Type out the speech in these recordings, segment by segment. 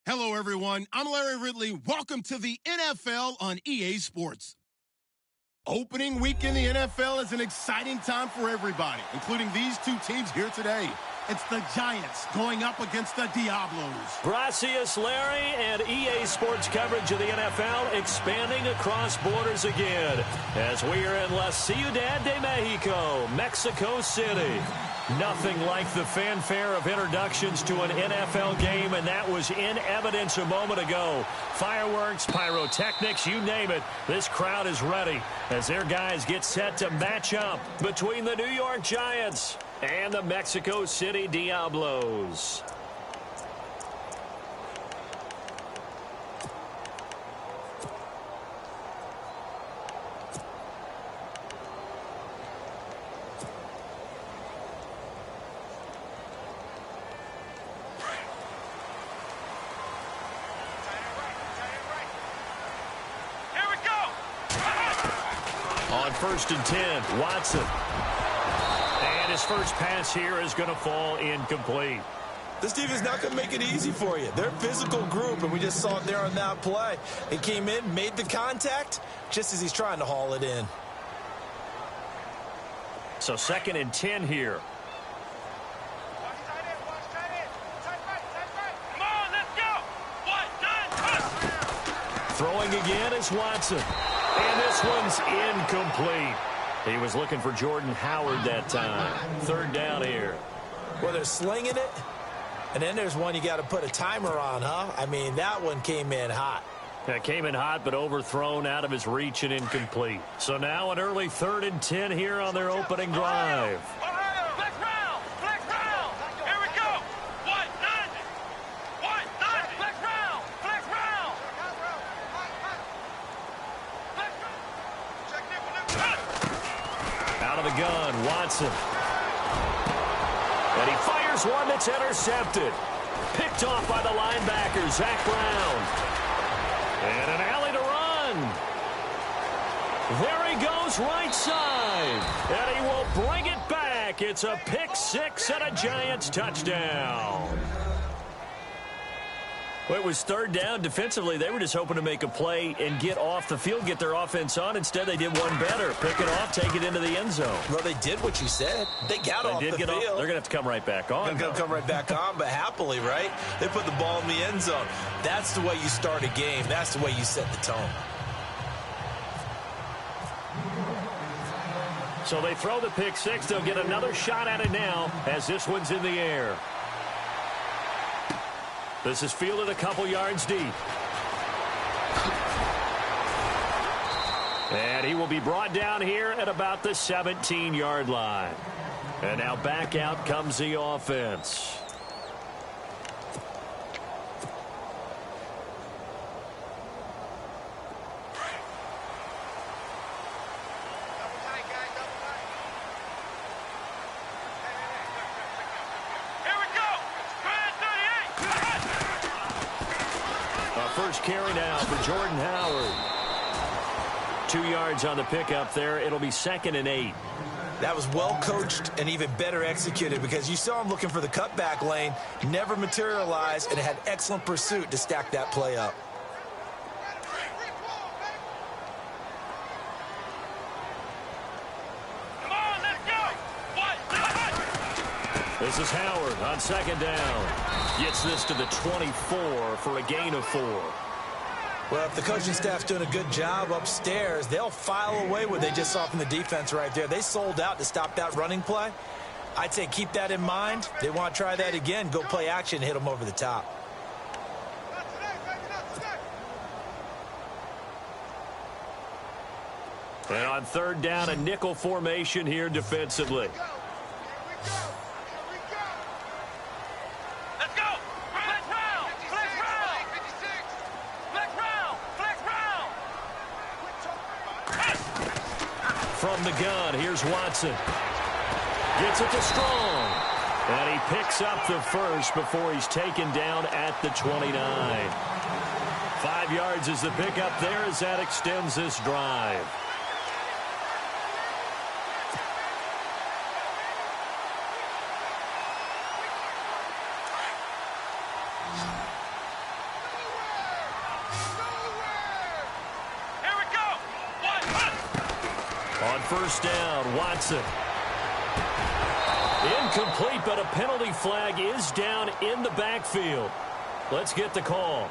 Hello, everyone. I'm Larry Ridley. Welcome to the NFL on EA Sports. Opening week in the NFL is an exciting time for everybody, including these two teams here today. It's the Giants going up against the Diablos. Gracias, Larry, and EA Sports coverage of the NFL expanding across borders again as we are in La Ciudad de Mexico, Mexico City. Nothing like the fanfare of introductions to an NFL game, and that was in evidence a moment ago. Fireworks, pyrotechnics, you name it. This crowd is ready as their guys get set to match up between the New York Giants and the Mexico City Diablos. On 1st and 10, Watson. And his first pass here is going to fall incomplete. This defense is not going to make it easy for you. They're a physical group, and we just saw it there on that play. It came in, made the contact, just as he's trying to haul it in. So 2nd and 10 here. Throwing again is Watson. And this one's incomplete. He was looking for Jordan Howard that time. 3rd down here. Well, they're slinging it. And then there's one you got to put a timer on, huh? I mean, that one came in hot. That came in hot, but overthrown out of his reach and incomplete. So now an early 3rd and 10 here on their opening drive. Gun, Watson. And he fires one that's intercepted. Picked off by the linebacker, Zach Brown. And an alley to run. There he goes, right side. And he will bring it back. It's a pick six and a Giants touchdown. Well, it was 3rd down. Defensively, they were just hoping to make a play and get off the field, get their offense on. Instead, they did one better. Pick it off, take it into the end zone. Well, they did what you said. They got off the field. They're going to have to come right back on. They're going to come right back on, but happily, right? They put the ball in the end zone. That's the way you start a game. That's the way you set the tone. So they throw the pick six. They'll get another shot at it now as this one's in the air. This is fielded a couple yards deep. And he will be brought down here at about the 17-yard line. And now back out comes the offense. First carry now for Jordan Howard. 2 yards on the pickup there. It'll be 2nd and 8. That was well coached and even better executed because you saw him looking for the cutback lane, never materialized, and had excellent pursuit to stack that play up. This is Howard on 2nd down. Gets this to the 24 for a gain of 4. Well, if the coaching staff's doing a good job upstairs, they'll file away what they just saw from the defense right there. They sold out to stop that running play. I'd say keep that in mind. They want to try that again. Go play action and hit them over the top. And on 3rd down, a nickel formation here defensively. From the gun, here's Watson. Gets it to Strong. And he picks up the first before he's taken down at the 29. 5 yards is the pickup there as that extends this drive. first down. Watson. Incomplete, but a penalty flag is down in the backfield. Let's get the call.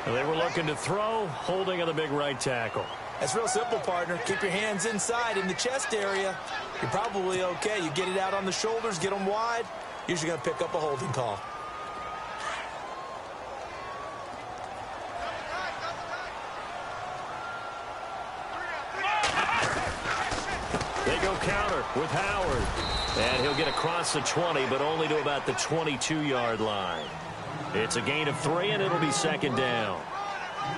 They were looking to throw, holding on the big right tackle. That's real simple, partner. Keep your hands inside in the chest area. You're probably okay. You get it out on the shoulders, get them wide. Usually going to pick up a holding call. They go counter with Howard. And he'll get across the 20, but only to about the 22-yard line. It's a gain of 3, and it'll be second down.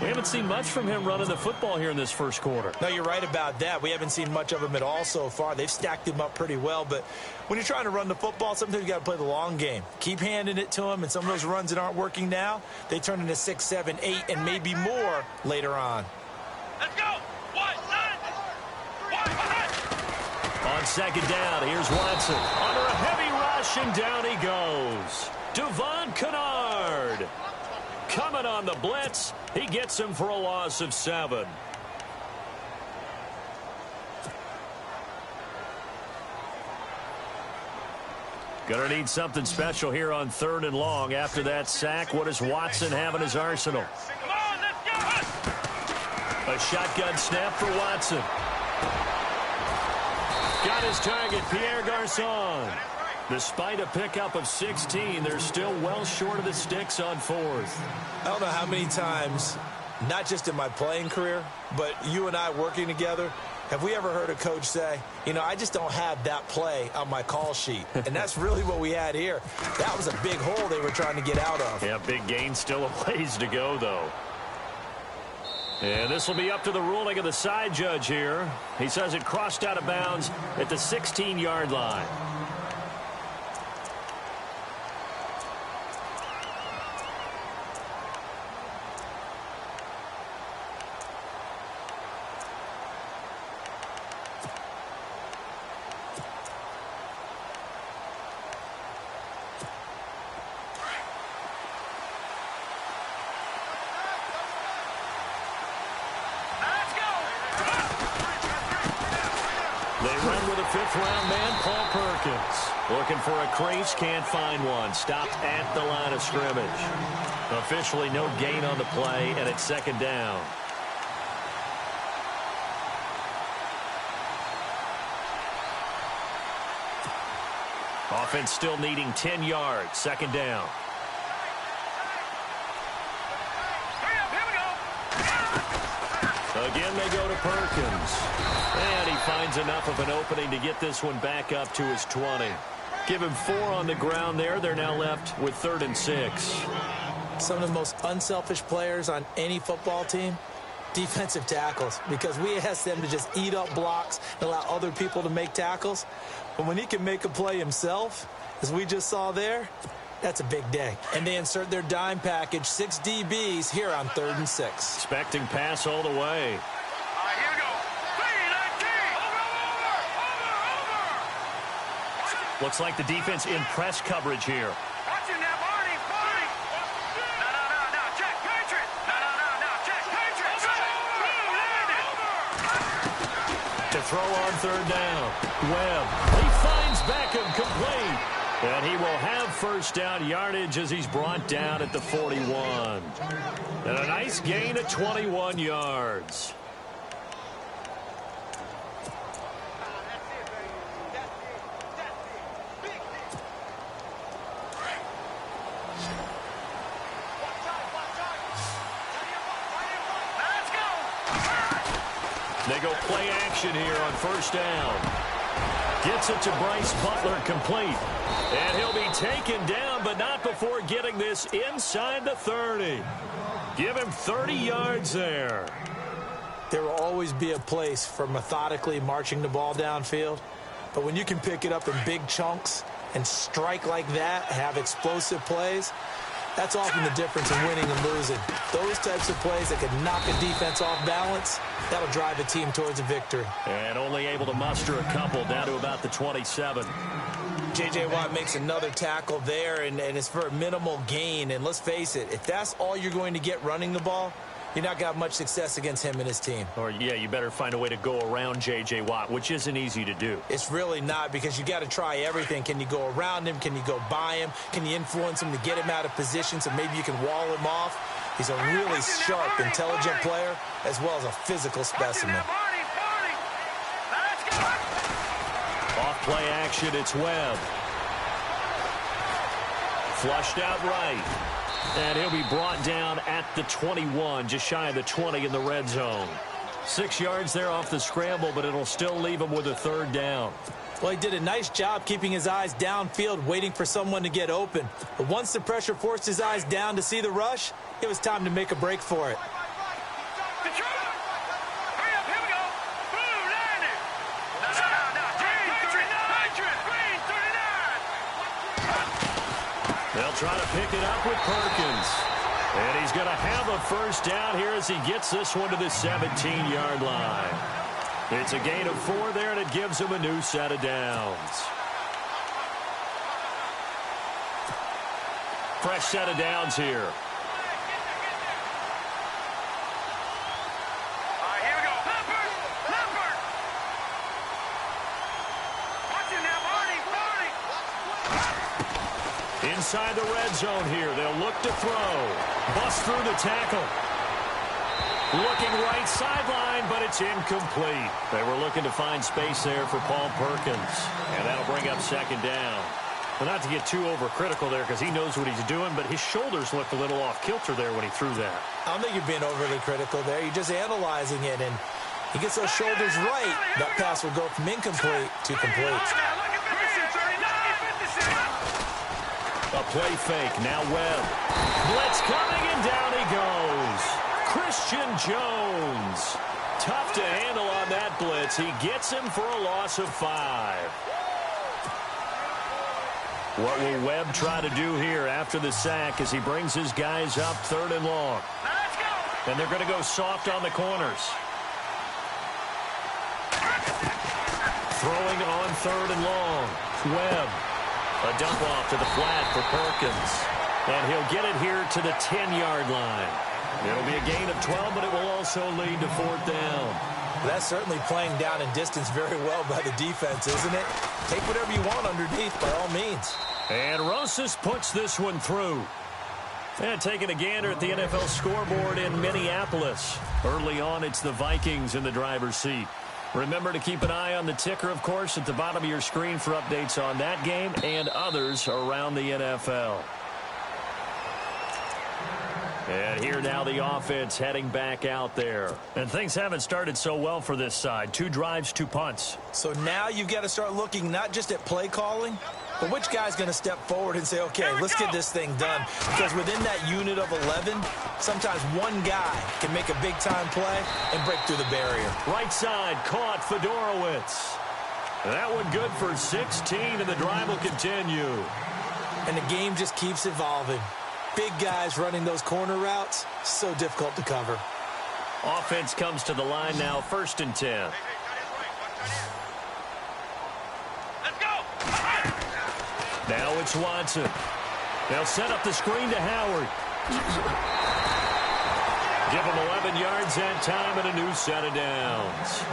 We haven't seen much from him running the football here in this first quarter. No, you're right about that. We haven't seen much of him at all so far. They've stacked him up pretty well, but when you're trying to run the football, sometimes you got to play the long game. Keep handing it to him, and some of those runs that aren't working now, they turn into 6, 7, 8, and maybe more later on. Let's go! On second down, here's Watson. Under a heavy rush, and down he goes. Devon Kennard. Coming on the blitz. He gets him for a loss of 7. Gonna need something special here on 3rd and long. After that sack, what does Watson have in his arsenal? Come on, let's go! A shotgun snap for Watson. Got his target, Pierre Garçon. Despite a pickup of 16, they're still well short of the sticks on 4th. I don't know how many times, not just in my playing career, but you and I working together, have we ever heard a coach say, you know, I just don't have that play on my call sheet. And that's really what we had here. That was a big hole they were trying to get out of. Yeah, big gain, still a ways to go, though. And this will be up to the ruling of the side judge here. He says it crossed out of bounds at the 16-yard line. Fifth-round man, Paul Perkins. Looking for a crease, can't find one. Stopped at the line of scrimmage. Officially no gain on the play, and it's second down. Offense still needing 10 yards. Second down. Again, they go to Perkins. And he finds enough of an opening to get this one back up to his 20. Give him 4 on the ground there. They're now left with 3rd and 6. Some of the most unselfish players on any football team, defensive tackles, because we ask them to just eat up blocks and allow other people to make tackles. But when he can make a play himself, as we just saw there, that's a big day. And they insert their dime package, 6 DBs here on 3rd and 6. Expecting pass all the way. Here we go. 3-19. Over. Looks like the defense in press coverage here. Watch it now, Barney. No. Check. Patriot. No. Check. Patriot. To throw on 3rd down. Webb. He finds Beckham complete. And he will have first down yardage as he's brought down at the 41. And a nice gain of 21 yards. They go play action here on first down. Gets it to Bryce Butler, complete. And he'll be taken down, but not before getting this inside the 30. Give him 30 yards there. There will always be a place for methodically marching the ball downfield. But when you can pick it up in big chunks and strike like that, have explosive plays, that's often the difference in winning and losing. Those types of plays that can knock a defense off balance, that'll drive a team towards a victory. And only able to muster a couple down to about the 27. J.J. Watt makes another tackle there, and it's for a minimal gain. And let's face it, if that's all you're going to get running the ball, you're not going to have much success against him and his team. Or, yeah, you better find a way to go around J.J. Watt, which isn't easy to do. It's really not, because you got to try everything. Can you go around him? Can you go by him? Can you influence him to get him out of position so maybe you can wall him off? He's a really sharp, intelligent player as well as a physical specimen. Off play action, it's Webb. Flushed out right. And he'll be brought down at the 21, just shy of the 20 in the red zone. 6 yards there off the scramble, but it'll still leave him with a third down. Well, he did a nice job keeping his eyes downfield, waiting for someone to get open. But once the pressure forced his eyes down to see the rush, it was time to make a break for it. They'll try to pick it up with Perkins. And he's going to have a first down here as he gets this one to the 17-yard line. It's a gain of 4 there, and it gives him a new set of downs. Fresh set of downs here. Here we go. Leopard! Watch him now, Barney! Inside the red zone here. They'll look to throw. Bust through the tackle. Looking right sideline, but it's incomplete. They were looking to find space there for Paul Perkins. And that'll bring up second down. Well, not to get too overcritical there because he knows what he's doing, but his shoulders looked a little off kilter there when he threw that. I don't think you're being overly critical there. You're just analyzing it, and he gets those shoulders right. That pass will go from incomplete to complete. A play fake. Now Webb. Blitz coming, and down he goes. Christian Jones. Tough to handle on that blitz. He gets him for a loss of 5. What will Webb try to do here after the sack as he brings his guys up 3rd and long? And they're going to go soft on the corners. Throwing on 3rd and long. Webb. A dump off to the flat for Perkins. And he'll get it here to the 10-yard line. It'll be a gain of 12, but it will also lead to 4th down. That's certainly playing down in distance very well by the defense, isn't it? Take whatever you want underneath by all means. And Rosas puts this one through. And taking a gander at the NFL scoreboard in Minneapolis. Early on, it's the Vikings in the driver's seat. Remember to keep an eye on the ticker, of course, at the bottom of your screen for updates on that game and others around the NFL. And here now the offense heading back out there. And things haven't started so well for this side. 2 drives, 2 punts. So now you've got to start looking not just at play calling, but which guy's going to step forward and say, okay, let's get this thing done. Because within that unit of 11, sometimes one guy can make a big-time play and break through the barrier. Right side, caught Fedorowicz. That one good for 16, and the drive will continue. And the game just keeps evolving. Big guys running those corner routes, so difficult to cover. Offense comes to the line now, 1st and 10. Let's go! Now it's Watson. They'll set up the screen to Howard. Give him 11 yards that time and a new set of downs.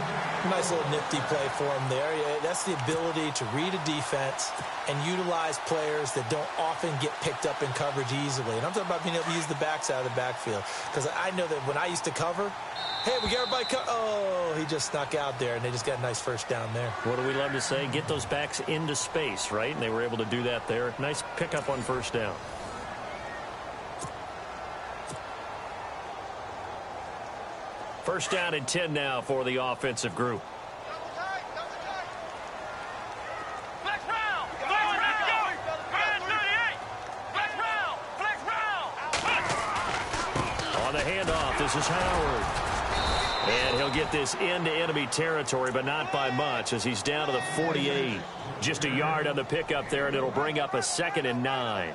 Nice little nifty play for him there. Yeah, that's the ability to read a defense and utilize players that don't often get picked up in coverage easily. And I'm talking about being able to use the backside of the backfield. Because I know that when I used to cover, hey, we got everybody oh, he just snuck out there, and they just got a nice first down there. What do we love to say? Get those backs into space, right? And they were able to do that there. Nice pickup on 1st down. First down and 10 now for the offensive group. Flex round! Let's go! Brand 38! Flex round! Flex round! On the handoff, this is Howard. And he'll get this into enemy territory, but not by much as he's down to the 48. Just a yard on the pickup there, and it'll bring up a 2nd and 9.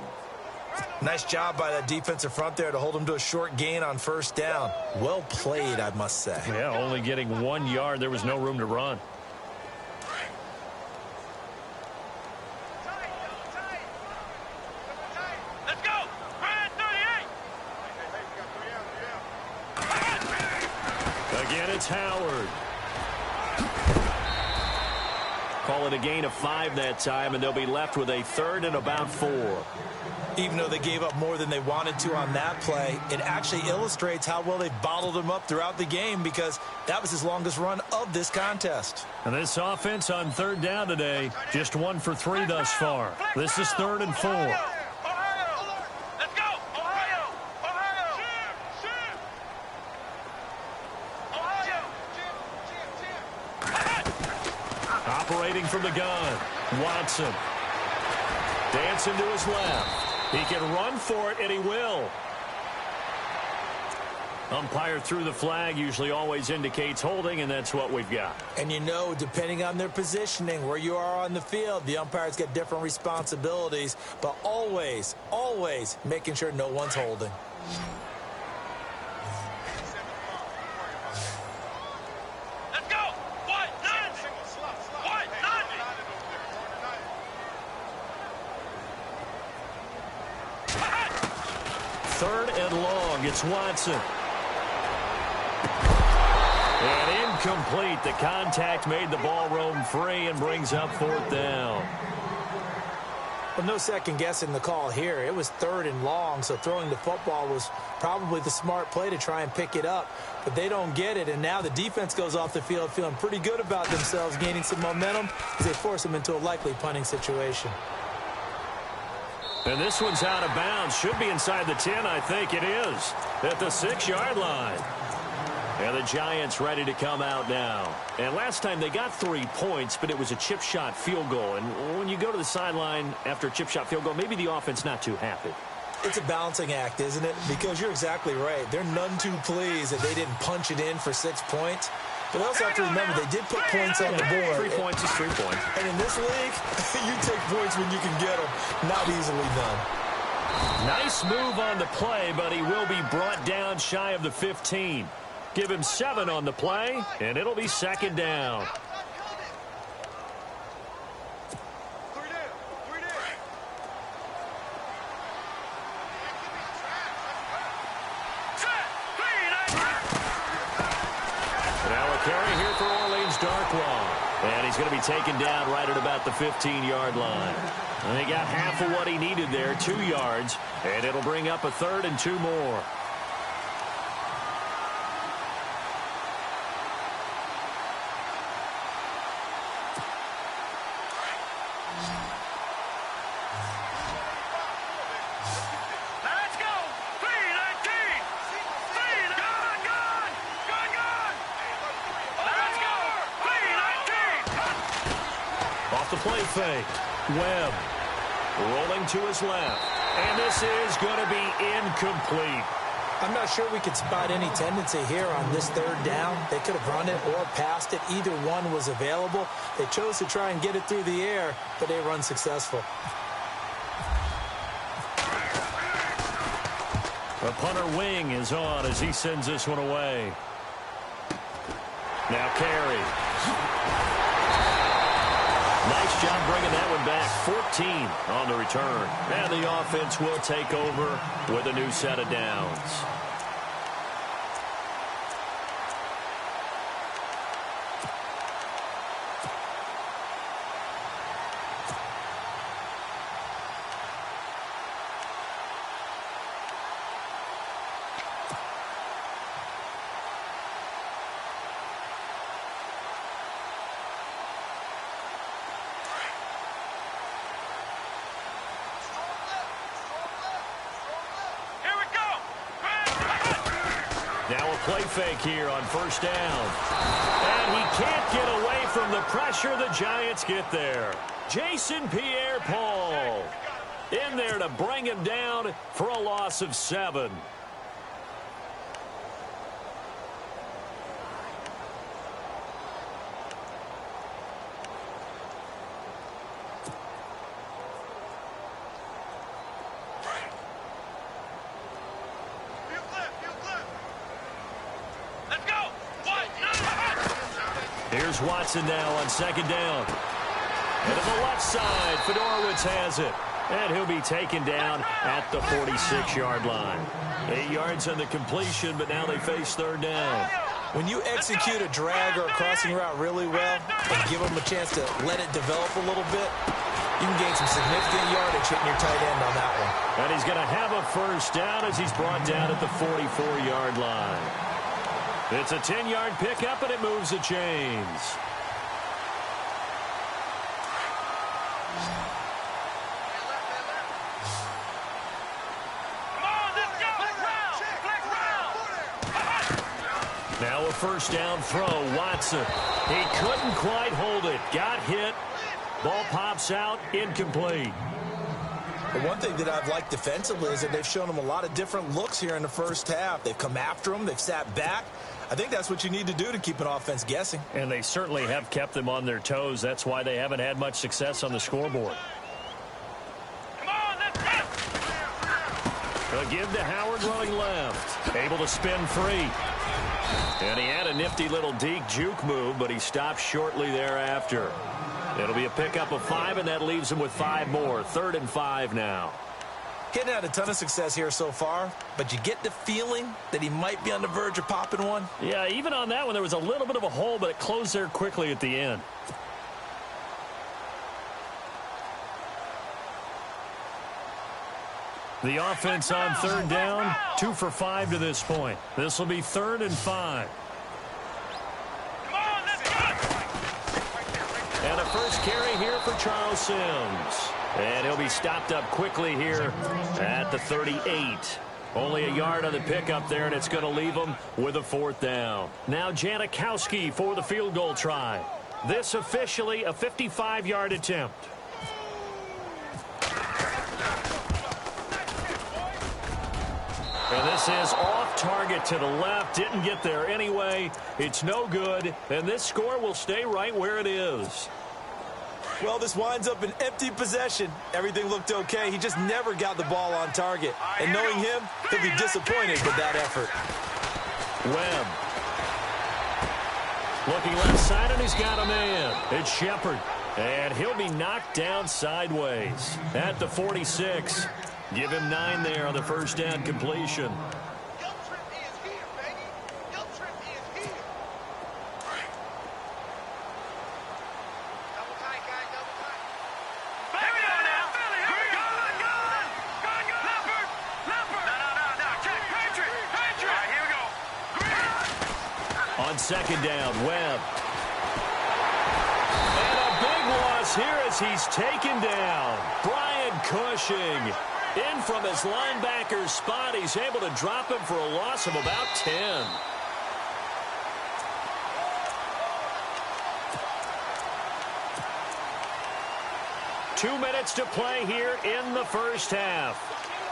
Nice job by that defensive front there to hold him to a short gain on 1st down. Well played, I must say. Yeah, only getting 1 yard. There was no room to run. Let's go! Brand 38! It's Howard. Call it a gain of 5 that time, and they'll be left with a third and about 4. Even though they gave up more than they wanted to on that play, it actually illustrates how well they bottled them up throughout the game, because that was his longest run of this contest. And this offense on third down today, just 1 for 3 thus far. This is 3rd and 4. Operating from the gun, Watson. Dancing to his left. He can run for it, and he will. Umpire threw the flag, usually always indicates holding, and that's what we've got. And you know, depending on their positioning, where you are on the field, the umpires get different responsibilities, but always, always making sure no one's holding. Third and long, it's Watson. And incomplete. The contact made the ball roam free and brings up 4th down. Well, no second guessing the call here. It was 3rd and long, so throwing the football was probably the smart play to try and pick it up. But they don't get it, and now the defense goes off the field feeling pretty good about themselves, gaining some momentum as they force them into a likely punting situation. And this one's out of bounds. Should be inside the 10, I think it is. At the 6-yard line. And the Giants ready to come out now. And last time they got 3 points, but it was a chip shot field goal. And when you go to the sideline after a chip shot field goal, maybe the offense not too happy. It's a balancing act, isn't it? Because you're exactly right. They're none too pleased that they didn't punch it in for 6 points. But they also have to remember they did put points on the board. 3 points is 3 points. And in this league, you take points when you can get them. Not easily done. Nice move on the play, but he will be brought down shy of the 15. Give him 7 on the play, and it'll be 2nd down. Carry here for Orleans Darkwa. And he's going to be taken down right at about the 15-yard line. And he got half of what he needed there, 2 yards. And it'll bring up a 3rd and 2 more. Play fake. Webb rolling to his left. And this is going to be incomplete. I'm not sure we could spot any tendency here on this 3rd down. They could have run it or passed it. Either one was available. They chose to try and get it through the air, but they were unsuccessful. The punter Wing is on as he sends this one away. Now Carey. Nice job bringing that one back. 14 on the return. And the offense will take over with a new set of downs. Now a play fake here on 1st down. And he can't get away from the pressure. The Giants get there. Jason Pierre-Paul in there to bring him down for a loss of 7. Here's Watson now on 2nd down. And to the left side, Fedorowicz has it. And he'll be taken down at the 46-yard line. 8 yards on the completion, but now they face 3rd down. When you execute a drag or a crossing route really well and give them a chance to let it develop a little bit, you can gain some significant yardage hitting your tight end on that one. And he's going to have a first down as he's brought down at the 44-yard line. It's a 10-yard pickup, and it moves the chains. Now a first down throw, Watson. He couldn't quite hold it. Got hit. Ball pops out, incomplete. The one thing that I've liked defensively is that they've shown him a lot of different looks here in the first half. They've come after him. They've sat back. I think that's what you need to do to keep an offense guessing. And they certainly have kept them on their toes. That's why they haven't had much success on the scoreboard. Come on, let's go! They'll give to Howard running left. Able to spin free. And he had a nifty little deke juke move, but he stopped shortly thereafter. It'll be a pickup of 5, and that leaves him with 5 more. 3rd and 5 now. He hadn't had a ton of success here so far, but you get the feeling that he might be on the verge of popping one. Yeah, even on that one, there was a little bit of a hole, but it closed there quickly at the end. The offense on 3rd down, 2 for 5 to this point. This will be 3rd and 5. Come on, let's go! And a first carry here for Charles Sims. And he'll be stopped up quickly here at the 38. Only a yard on the pickup there, and it's going to leave him with a 4th down. Now Janikowski for the field goal try. This officially a 55-yard attempt. And this is off target to the left. Didn't get there anyway. It's no good. And this score will stay right where it is. Well, this winds up an empty possession. Everything looked okay. He just never got the ball on target. And knowing him, he'll be disappointed with that effort. Webb. Looking left side, and he's got a man. It's Shepard. And he'll be knocked down sideways at the 46. Give him 9 there on the first down completion. On 2nd down, Webb. And a big loss here as he's taken down. Brian Cushing. In from his linebacker's spot, he's able to drop him for a loss of about 10. Two minutes to play here in the first half.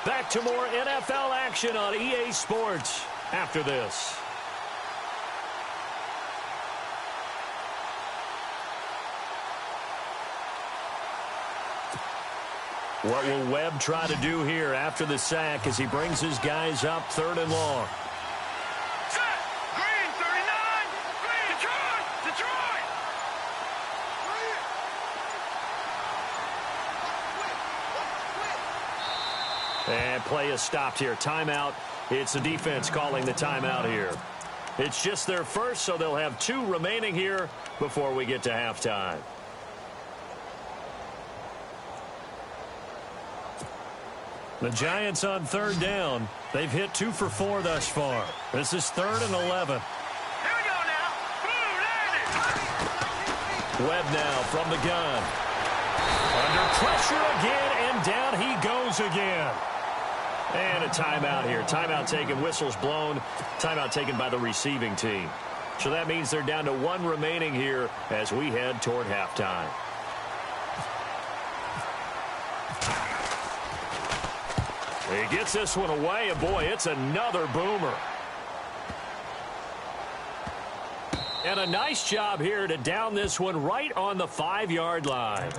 Back to more NFL action on EA Sports after this. What will Webb try to do here after the sack as he brings his guys up 3rd and long? Set! Green, 39! Green! Detroit! Detroit! And play is stopped here. Timeout. It's the defense calling the timeout here. It's just their first, so they'll have 2 remaining here before we get to halftime. The Giants on 3rd down. They've hit 2 for 4 thus far. This is 3rd and 11. Here we go now. Boom, landed. Webb now from the gun. Under pressure again, and down he goes again. And a timeout here. Timeout taken, whistles blown. Timeout taken by the receiving team. So that means they're down to 1 remaining here as we head toward halftime. He gets this one away, and boy, it's another boomer. And a nice job here to down this one right on the 5-yard line.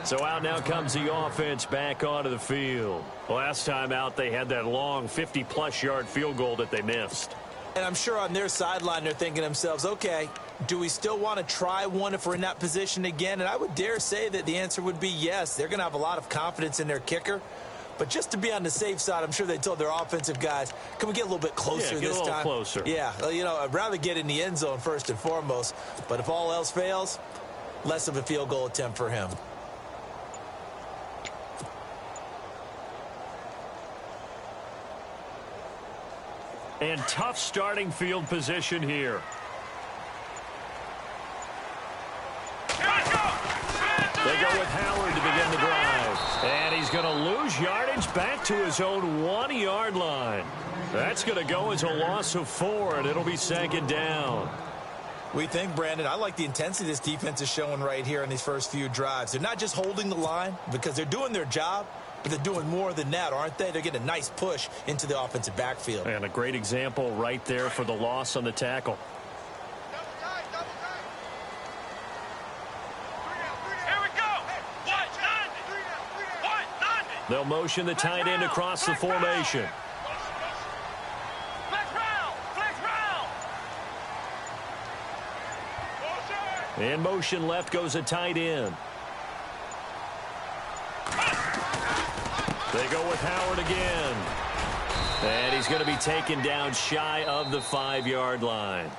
So out now comes the offense back onto the field. Last time out, they had that long 50-plus yard field goal that they missed. And I'm sure on their sideline they're thinking to themselves, okay, do we still want to try one if we're in that position again? And I would dare say that the answer would be yes. They're going to have a lot of confidence in their kicker. But just to be on the safe side, I'm sure they told their offensive guys, can we get a little bit closer this time? Get a little closer. Yeah, you know, I'd rather get in the end zone first and foremost. But if all else fails, less of a field goal attempt for him. And tough starting field position here. They go with Howard to begin the drive. And he's going to lose yardage back to his own 1-yard line. That's going to go as a loss of 4, and it'll be 2nd down. We think, Brandon, I like the intensity this defense is showing right here in these first few drives. They're not just holding the line because they're doing their job, but they're doing more than that, aren't they? They're getting a nice push into the offensive backfield. And a great example right there for the loss on the tackle. They'll motion the tight end across the formation. In motion left goes a tight end. They go with Howard again. And he's going to be taken down shy of the 5-yard line.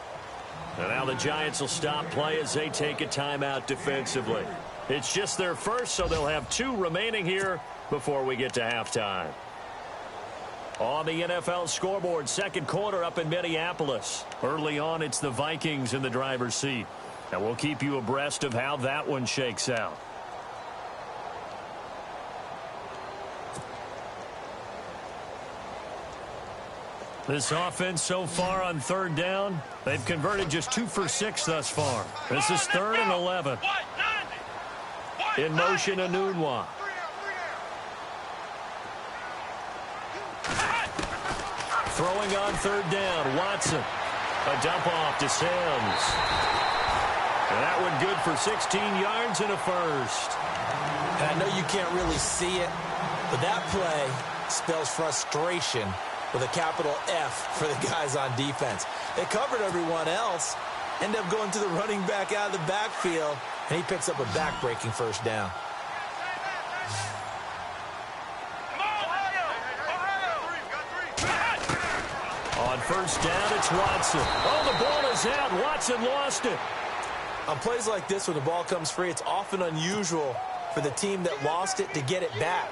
And now the Giants will stop play as they take a timeout defensively. It's just their first, so they'll have 2 remaining here before we get to halftime. On the NFL scoreboard, second quarter up in Minneapolis. Early on, it's the Vikings in the driver's seat. And we'll keep you abreast of how that one shakes out. This offense so far on 3rd down, they've converted just 2 for 6 thus far. This is 3rd and 11. In motion, Anunwa. Throwing on 3rd down, Watson. A dump off to Sims. And that one good for 16 yards and a first. And I know you can't really see it, but that play spells frustration with a capital F for the guys on defense. They covered everyone else, end up going to the running back out of the backfield, and he picks up a back-breaking first down. On 1st down, it's Watson. Oh, the ball is out. Watson lost it. On plays like this, when the ball comes free, it's often unusual for the team that lost it to get it back.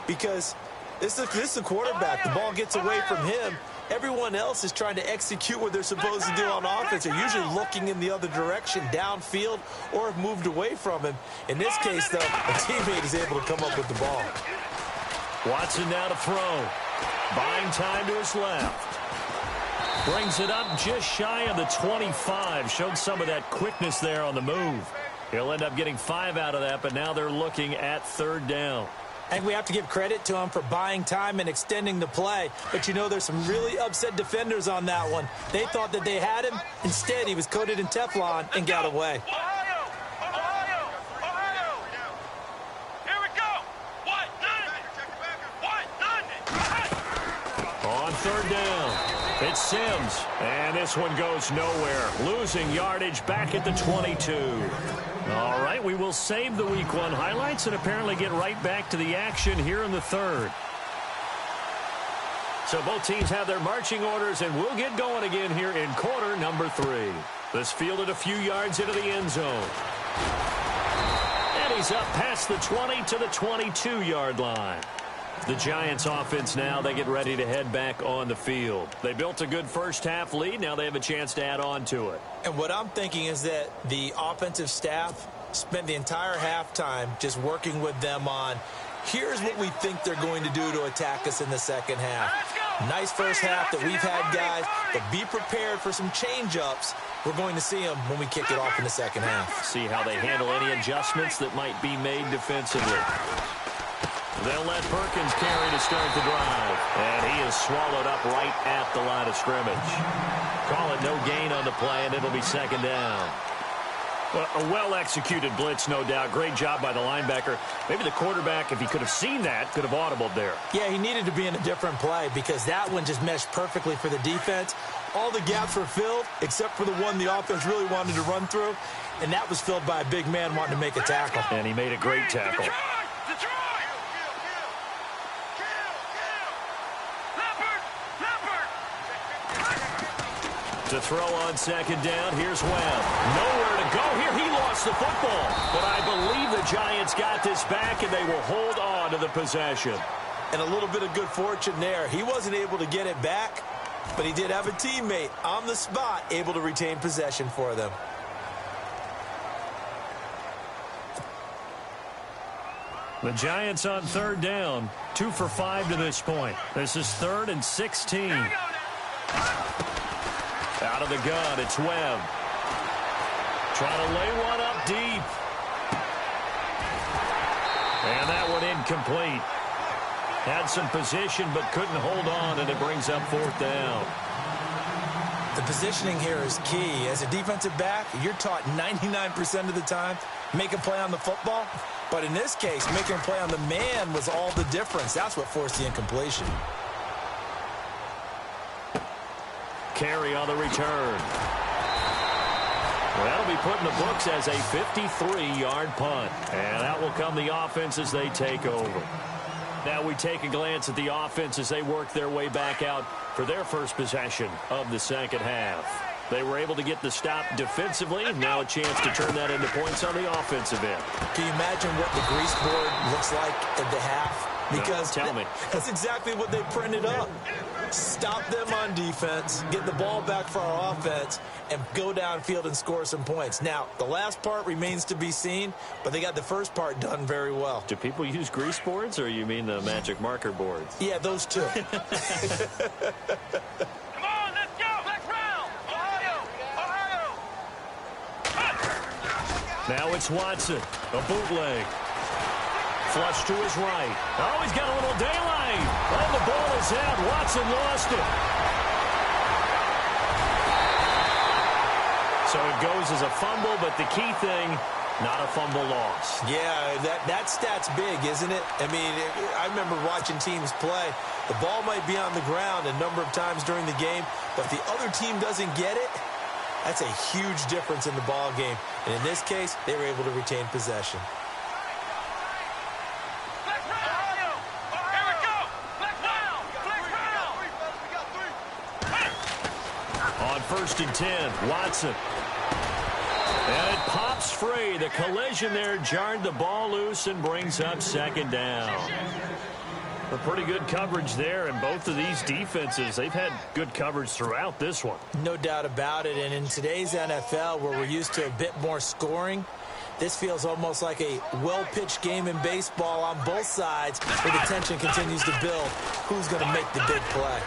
Because this is the quarterback. The ball gets away from him. Everyone else is trying to execute what they're supposed to do on offense. They're usually looking in the other direction, downfield, or have moved away from him. In this case, though, a teammate is able to come up with the ball. Watson now to throw. Buying time to his left. Brings it up just shy of the 25. Showed some of that quickness there on the move. He'll end up getting 5 out of that, but now they're looking at 3rd down. I think we have to give credit to him for buying time and extending the play. But, you know, there's some really upset defenders on that one. They thought that they had him. Instead, he was coated in Teflon and got away. Here we go. On 3rd down. It's Sims, and this one goes nowhere. Losing yardage back at the 22. All right, we will save the Week 1 highlights and apparently get right back to the action here in the 3rd. So both teams have their marching orders, and we'll get going again here in quarter number 3. This fielded a few yards into the end zone. And he's up past the 20 to the 22-yard line. The Giants offense now, they get ready to head back on the field. They built a good first-half lead. Now they have a chance to add on to it. And what I'm thinking is that the offensive staff spent the entire halftime just working with them on, here's what we think they're going to do to attack us in the second half. Nice first half that we've had, guys, but be prepared for some change-ups. We're going to see them when we kick it off in the second half. See how they handle any adjustments that might be made defensively. They'll let Perkins carry to start the drive. And he is swallowed up right at the line of scrimmage. Call it no gain on the play, and it'll be 2nd down. Well, a well-executed blitz, no doubt. Great job by the linebacker. Maybe the quarterback, if he could have seen that, could have audibled there. Yeah, he needed to be in a different play because that one just meshed perfectly for the defense. All the gaps were filled except for the one the offense really wanted to run through, and that was filled by a big man wanting to make a tackle. And he made a great tackle. To throw on second down, here's Webb. Nowhere to go here. He lost the football. But I believe the Giants got this back, and they will hold on to the possession. And a little bit of good fortune there. He wasn't able to get it back, but he did have a teammate on the spot able to retain possession for them. The Giants on third down, 2 for 5 to this point. This is 3rd and 16. Out of the gun, it's Webb. Trying to lay one up deep. And that one incomplete. Had some position but couldn't hold on, and it brings up 4th down. The positioning here is key. As a defensive back, you're taught 99% of the time, make a play on the football. But in this case, making a play on the man was all the difference. That's what forced the incompletion. Carry on the return. Well, that'll be put in the books as a 53-yard punt. And that will come the offense as they take over. Now we take a glance at the offense as they work their way back out for their first possession of the second half. They were able to get the stop defensively. Now a chance to turn that into points on the offensive end. Can you imagine what the grease board looks like at the half? Because no, tell me. That's exactly what they printed up. Stop them on defense, get the ball back for our offense, and go downfield and score some points. Now, the last part remains to be seen, but they got the first part done very well. Do people use grease boards, or you mean the magic marker boards? Yeah, those two. Come on, let's go. Next round. Ohio. Now it's Watson, a bootleg. Flush to his right. Oh, he's got a little daylight. Oh, the ball is out. Watson lost it. So it goes as a fumble, but the key thing, not a fumble loss. Yeah, that stat's big, isn't it? I mean, I remember watching teams play. The ball might be on the ground a number of times during the game, but if the other team doesn't get it, that's a huge difference in the ball game. And in this case, they were able to retain possession. On 1st and 10, Watson. And it pops free. The collision there jarred the ball loose and brings up 2nd down. A pretty good coverage there, and both of these defenses, they've had good coverage throughout this one. No doubt about it, and in today's NFL, where we're used to a bit more scoring, this feels almost like a well-pitched game in baseball on both sides, where the tension continues to build. Who's going to make the big play?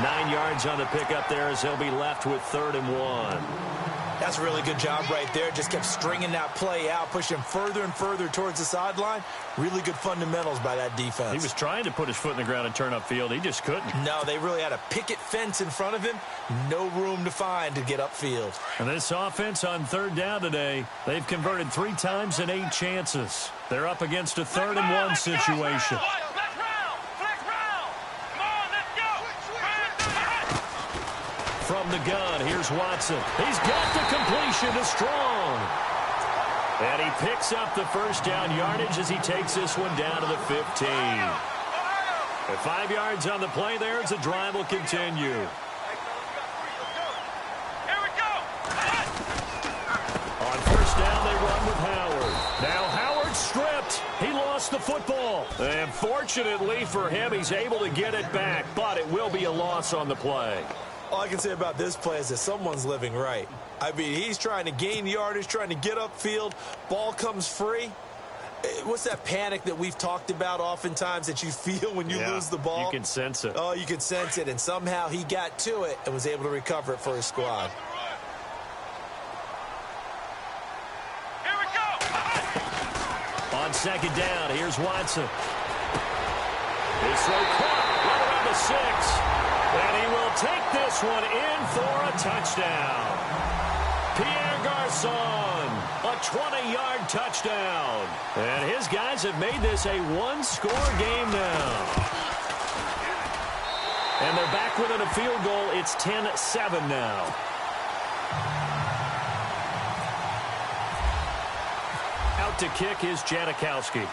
9 yards on the pickup there as they'll be left with 3rd and 1. That's a really good job right there. Just kept stringing that play out, pushing further and further towards the sideline. Really good fundamentals by that defense. He was trying to put his foot in the ground and turn upfield. He just couldn't. No, they really had a picket fence in front of him. No room to find to get upfield. And this offense on 3rd down today, they've converted 3 times in 8 chances. They're up against a 3rd and 1 situation. From the gun, here's Watson. He's got the completion to Strong. And he picks up the first down yardage as he takes this one down to the 15. At 5 yards on the play there as the drive will continue. Here we go. On 1st down, they run with Howard. Now Howard stripped. He lost the football. And fortunately for him, he's able to get it back, but it will be a loss on the play. All I can say about this play is that someone's living right. I mean, he's trying to gain yardage, trying to get upfield. Ball comes free. What's that panic that we've talked about oftentimes that you feel when you lose the ball? You can sense it. Oh, you can sense it. And somehow he got to it and was able to recover it for his squad. Here we go. On 2nd down, here's Watson. His throw caught right around the 6. And he will take this one in for a touchdown. Pierre Garçon, a 20-yard touchdown. And his guys have made this a 1-score game now. And they're back within a field goal. It's 10-7 now. Out to kick is Janikowski.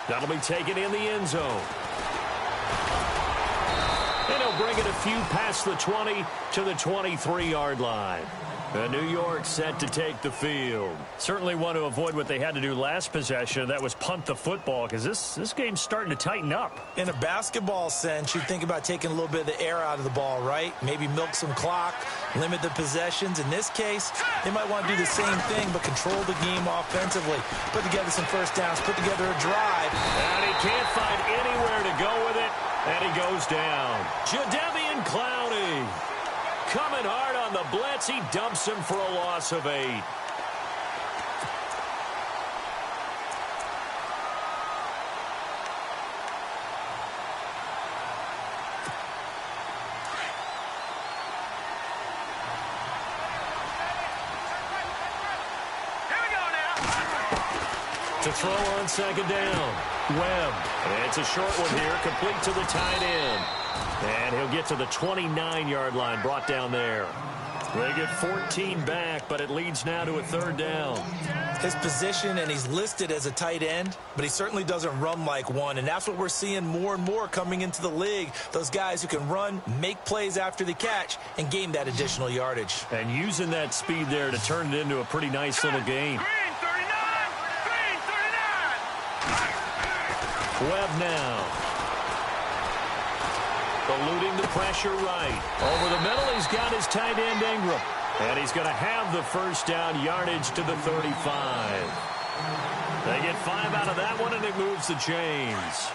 That'll be taken in the end zone. And he'll bring it a few past the 20 to the 23-yard line. New York set to take the field. Certainly want to avoid what they had to do last possession. That was punt the football, because this game's starting to tighten up. In a basketball sense, you think about taking a little bit of the air out of the ball, right? Maybe milk some clock, limit the possessions. In this case, they might want to do the same thing, but control the game offensively. Put together some first downs, put together a drive. And he can't find anywhere to go with it, and he goes down. Jadeveon Clowney coming hard on the blitz. He dumps him for a loss of 8. To throw on second down, Webb. And it's a short one here, complete to the tight end. And he'll get to the 29-yard line, brought down there. They get 14 back, but it leads now to a third down. His position, and he's listed as a tight end, but he certainly doesn't run like one, and that's what we're seeing more and more coming into the league. Those guys who can run, make plays after the catch, and gain that additional yardage. And using that speed there to turn it into a pretty nice little gain. Green 39! Green 39! Webb now. Eluding the pressure right. Over the middle, he's got his tight end Ingram. And he's going to have the first down, yardage to the 35. They get 5 out of that one, and it moves the chains.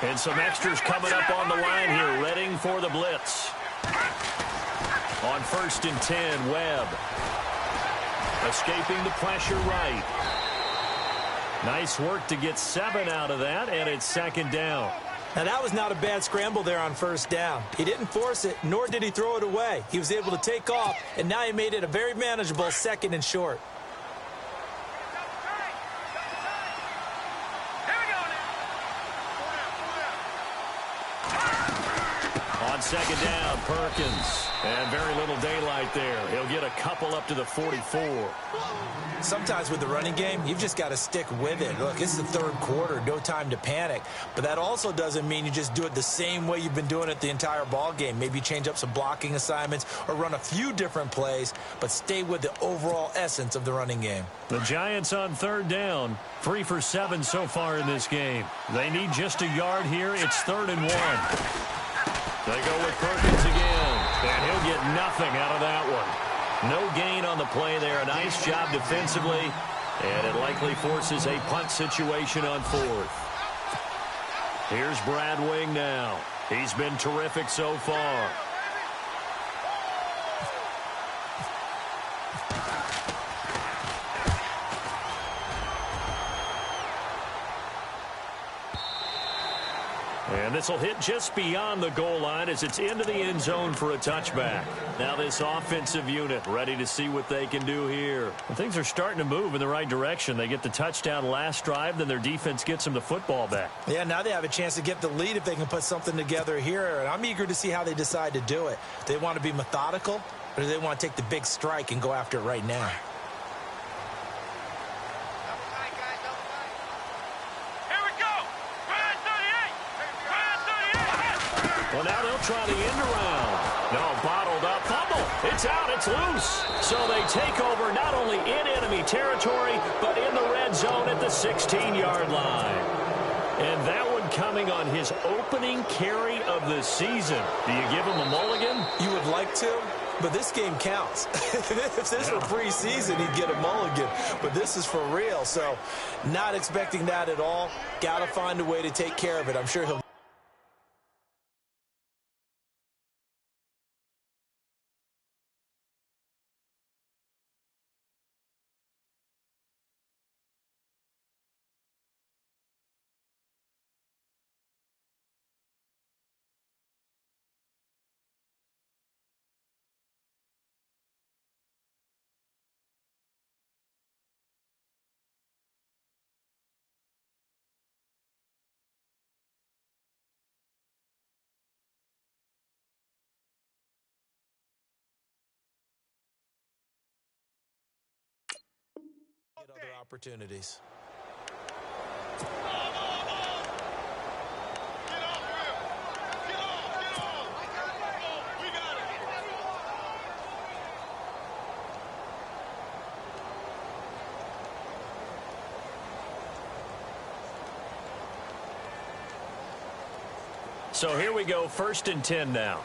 And some extras coming up on the line here, readying for the blitz. On 1st and 10, Webb. Escaping the pressure right. Nice work to get 7 out of that, and it's second down. Now, that was not a bad scramble there on first down. He didn't force it, nor did he throw it away. He was able to take off, and now he made it a very manageable 2nd and short. On second down, Perkins. And very little daylight there. He'll get a couple up to the 44. Sometimes with the running game, you've just got to stick with it. Look, this is the 3rd quarter, no time to panic. But that also doesn't mean you just do it the same way you've been doing it the entire ball game. Maybe change up some blocking assignments or run a few different plays, but stay with the overall essence of the running game. The Giants on 3rd down, 3 for 7 so far in this game. They need just a yard here. It's 3rd and 1. They go with Perkins again, and he'll get nothing out of that one. No gain on the play there. A nice job defensively, and it likely forces a punt situation on 4th. Here's Brad Wing now. He's been terrific so far. And this will hit just beyond the goal line as it's into the end zone for a touchback. Now this offensive unit ready to see what they can do here. And things are starting to move in the right direction. They get the touchdown last drive, then their defense gets them the football back. Yeah, now they have a chance to get the lead if they can put something together here. And I'm eager to see how they decide to do it. Do they want to be methodical, or do they want to take the big strike and go after it right now? Well, now they'll try the end around. No, bottled up. Fumble. It's out. It's loose. So they take over not only in enemy territory, but in the red zone at the 16-yard line. And that one coming on his opening carry of the season. Do you give him a mulligan? You would like to, but this game counts. If this were preseason, he'd get a mulligan. But this is for real. So not expecting that at all. Got to find a way to take care of it. I'm sure he'll create other opportunities. So here we go, 1st and 10 now.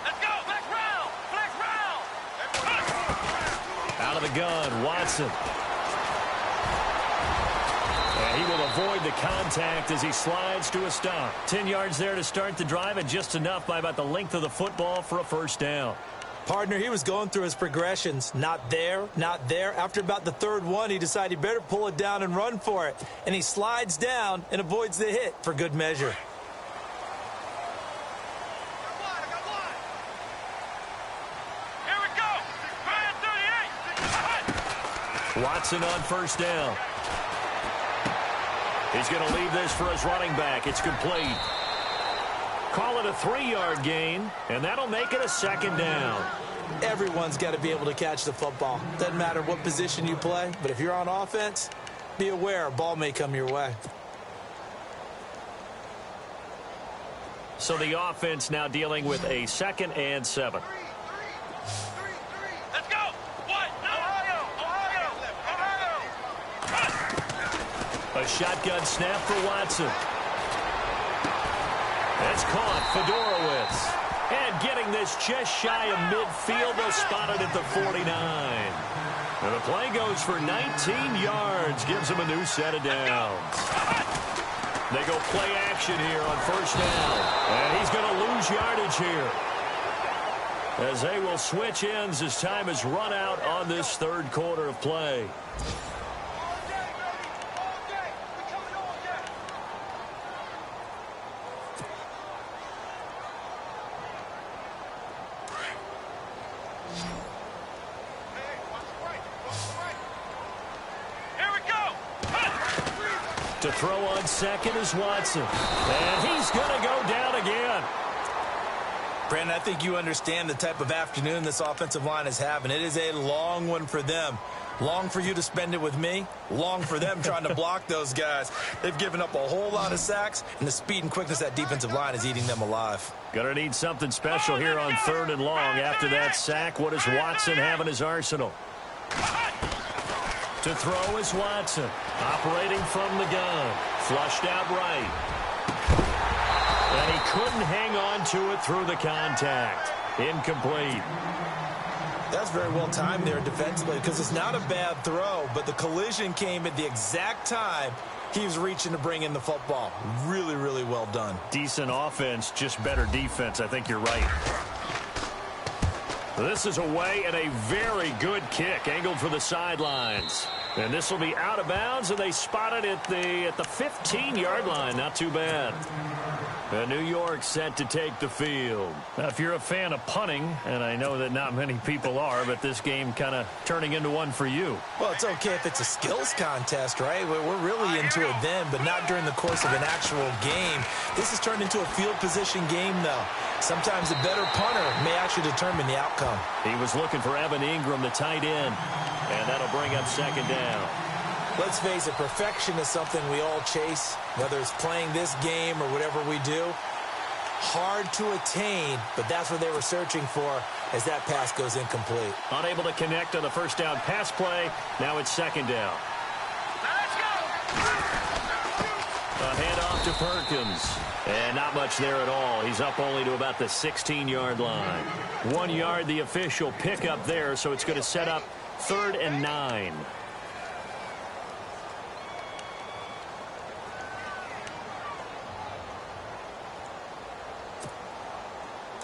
Let's go, flex round, flex round. Out of the gun, Watson. And he will avoid the contact as he slides to a stop. 10 yards there to start the drive, and just enough by about the length of the football for a first down. Partner, he was going through his progressions. Not there, not there. After about the 3rd one, he decided he better pull it down and run for it. And he slides down and avoids the hit for good measure. Here we go. Ryan 38. Watson on 1st down. He's going to leave this for his running back. It's complete. Call it a 3-yard gain, and that'll make it a 2nd down. Everyone's got to be able to catch the football. Doesn't matter what position you play, but if you're on offense, be aware a ball may come your way. So the offense now dealing with a 2nd and 7. Let's go. What? Ohio. A shotgun snap for Watson. That's caught, Fedorowicz. And getting this just shy of midfield, they'll spot it at the 49. And the play goes for 19 yards, gives them a new set of downs. They go play action here on 1st down. And he's going to lose yardage here, as they will switch ends as time is run out on this 3rd quarter of play. To throw on 2nd is Watson. And he's going to go down again. Brandon, I think you understand the type of afternoon this offensive line is having. It is a long one for them. Long for you to spend it with me. Long for them trying to block those guys. They've given up a whole lot of sacks, and the speed and quickness of that defensive line is eating them alive. Gonna need something special here on 3rd and long. After that sack, what does Watson have in his arsenal? To throw is Watson, operating from the gun, flushed out right. And he couldn't hang on to it through the contact. Incomplete. That's very well timed there defensively, because it's not a bad throw, but the collision came at the exact time he was reaching to bring in the football. Really, really well done. Decent offense, just better defense. I think you're right. This is away and a very good kick, angled for the sidelines. And this will be out of bounds, and they spot it at the 15-yard line. Not too bad. New York set to take the field. Now, if you're a fan of punting, and I know that not many people are, but this game kind of turning into one for you. Well, it's okay if it's a skills contest, right? We're really into it then, but not during the course of an actual game. This has turned into a field position game, though. Sometimes a better punter may actually determine the outcome. He was looking for Evan Ingram, the tight end, and that'll bring up 2nd down. Let's face it, perfection is something we all chase, whether it's playing this game or whatever we do. Hard to attain, but that's what they were searching for as that pass goes incomplete. Unable to connect on the 1st down pass play. Now it's 2nd down. Let's go. A handoff to Perkins. And not much there at all. He's up only to about the 16-yard line. 1 yard, the official pickup there, so it's going to set up 3rd and 9.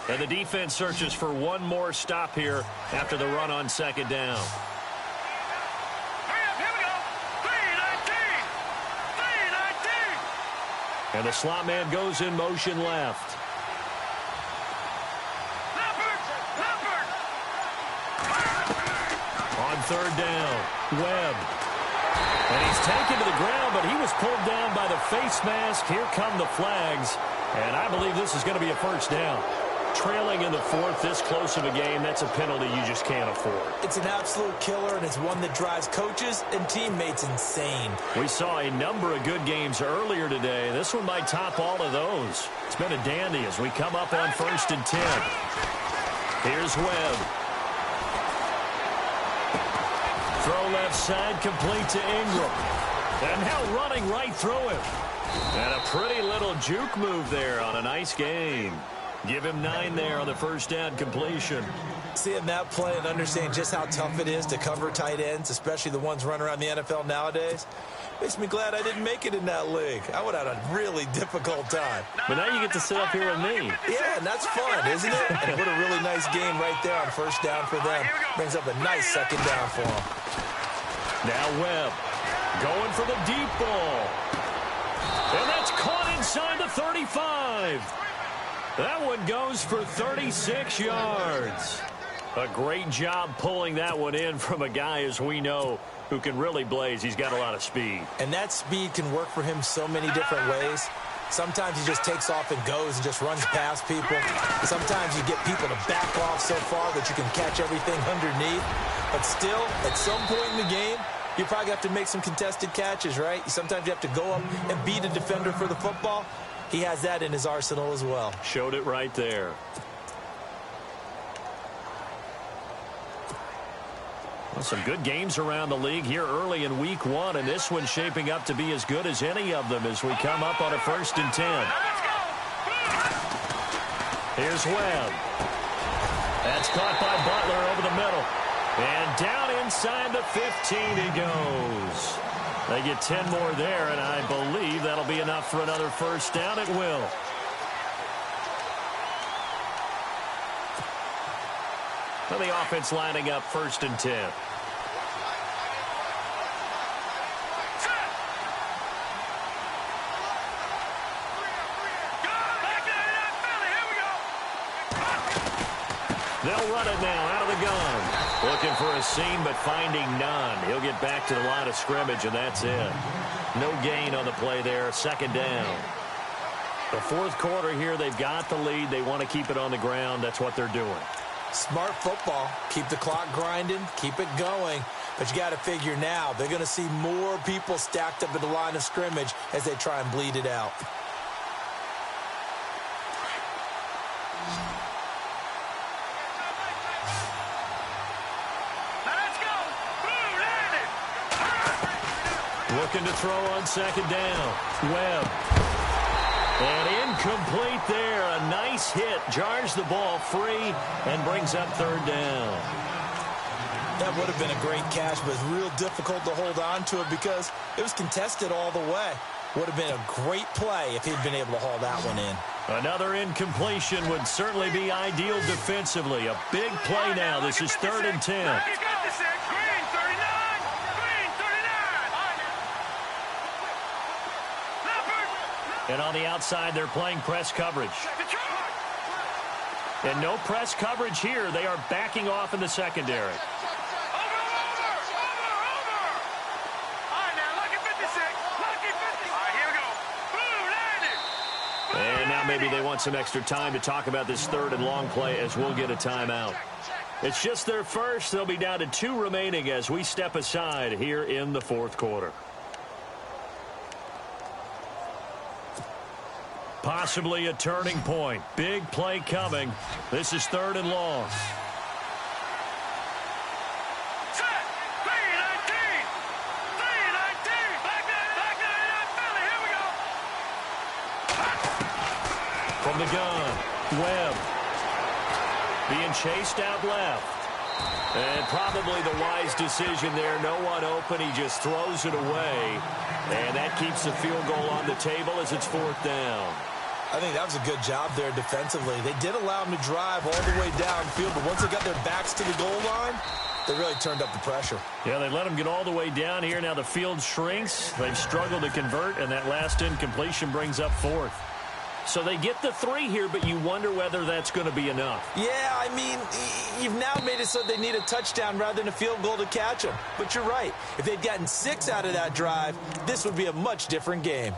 And the defense searches for one more stop here after the run on 2nd down. Hurry up, here we go. 3-19. And the slot man goes in motion left. On 3rd down, Webb. And he's taken to the ground, but he was pulled down by the face mask. Here come the flags. And I believe this is going to be a 1st down. trailing in the fourth, this close of a game, that's a penalty you just can't afford. It's an absolute killer, and it's one that drives coaches and teammates insane. We saw a number of good games earlier today. This one might top all of those. It's been a dandy as we come up on 1st and 10. Here's Webb. Throw left side, complete to Ingram. And now running right through him. And a pretty little juke move there on a nice game. Give him 9 there on the first down completion. Seeing that play and understanding just how tough it is to cover tight ends, especially the ones running around the NFL nowadays, makes me glad I didn't make it in that league. I would have had a really difficult time. But now you get to sit up here with me. Yeah, and that's fun, isn't it? And what a really nice game right there on first down for them. Brings up a nice second down for them. Now Webb going for the deep ball. And that's caught inside the 35. That one goes for 36 yards. A great job pulling that one in from a guy, as we know, who can really blaze. He's got a lot of speed. And that speed can work for him so many different ways. Sometimes he just takes off and goes and just runs past people. Sometimes you get people to back off so far that you can catch everything underneath. But still, at some point in the game, you probably have to make some contested catches, right? Sometimes you have to go up and beat a defender for the football. He has that in his arsenal as well. Showed it right there. Well, some good games around the league here early in week 1, and this one's shaping up to be as good as any of them as we come up on a 1st and 10. Here's Webb. That's caught by Butler over the middle. And down inside the 15 he goes. They get 10 more there, and I believe that'll be enough for another first down. It will. Well, the offense lining up 1st and 10. They'll run it now out of the gun. Looking for a seam, but finding none. He'll get back to the line of scrimmage, and that's it. No gain on the play there. 2nd down. The 4th quarter here, they've got the lead. They want to keep it on the ground. That's what they're doing. Smart football. Keep the clock grinding. Keep it going. But you got to figure now, they're going to see more people stacked up at the line of scrimmage as they try and bleed it out. Looking to throw on 2nd down. Webb. And incomplete there. A nice hit. Jars the ball free and brings up 3rd down. That would have been a great catch, but it's real difficult to hold on to it because it was contested all the way. Would have been a great play if he'd been able to haul that one in. Another incompletion would certainly be ideal defensively. A big play now. This is 3rd and 10. And on the outside, they're playing press coverage. And no press coverage here. They are backing off in the secondary. And now maybe they want some extra time to talk about this 3rd and long play as we'll get a timeout. It's just their first. They'll be down to 2 remaining as we step aside here in the 4th quarter. Possibly a turning point. Big play coming. This is 3rd and long. From the gun, Webb being chased out left. And probably the wise decision there. No one open. He just throws it away. And that keeps the field goal on the table as it's 4th down. I think that was a good job there defensively. They did allow them to drive all the way downfield, but once they got their backs to the goal line, they really turned up the pressure. Yeah, they let them get all the way down here. Now the field shrinks. They've struggled to convert, and that last incompletion brings up 4th. So they get the 3 here, but you wonder whether that's going to be enough. Yeah, I mean, you've now made it so they need a touchdown rather than a field goal to catch them. But you're right. If they'd gotten 6 out of that drive, this would be a much different game.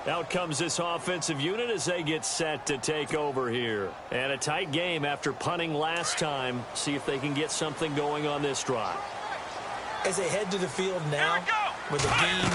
Out comes this offensive unit as they get set to take over here. And a tight game after punting last time. See if they can get something going on this drive. As they head to the field now, with the game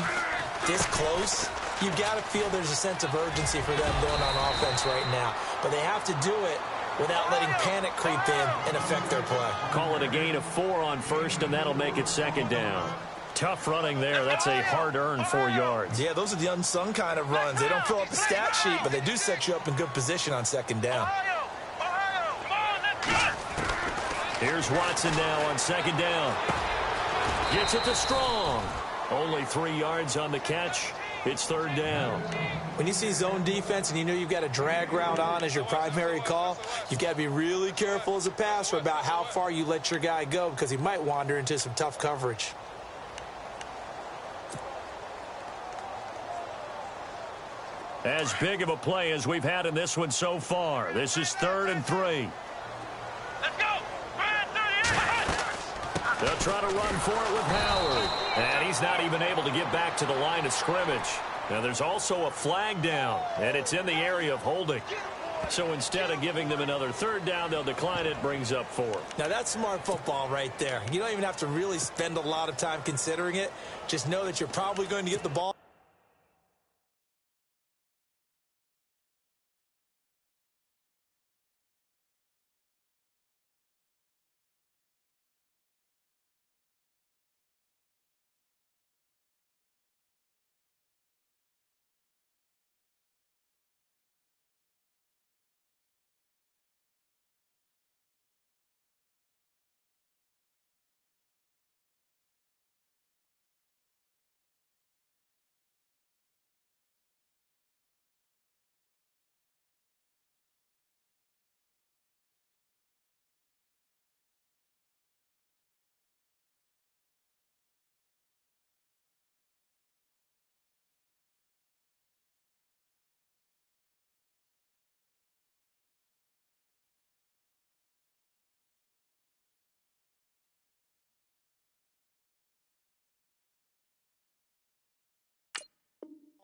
this close, you've got to feel there's a sense of urgency for them going on offense right now. But they have to do it without letting panic creep in and affect their play. Call it a gain of 4 on first, and that'll make it second down. Tough running there. That's a hard-earned 4 yards. Yeah, those are the unsung kind of runs. They don't fill up the stat sheet, but they do set you up in good position on second down. Here's Watson now on second down. Gets it to Strong. Only 3 yards on the catch. It's third down. When you see zone defense and you know you've got a drag route on as your primary call, you've got to be really careful as a passer about how far you let your guy go because he might wander into some tough coverage. As big of a play as we've had in this one so far. This is 3rd and 3. Let's go. They'll try to run for it with Howard. And he's not even able to get back to the line of scrimmage. Now there's also a flag down, and it's in the area of holding. So instead of giving them another 3rd down, they'll decline it, brings up 4. Now that's smart football right there. You don't even have to really spend a lot of time considering it. Just know that you're probably going to get the ball.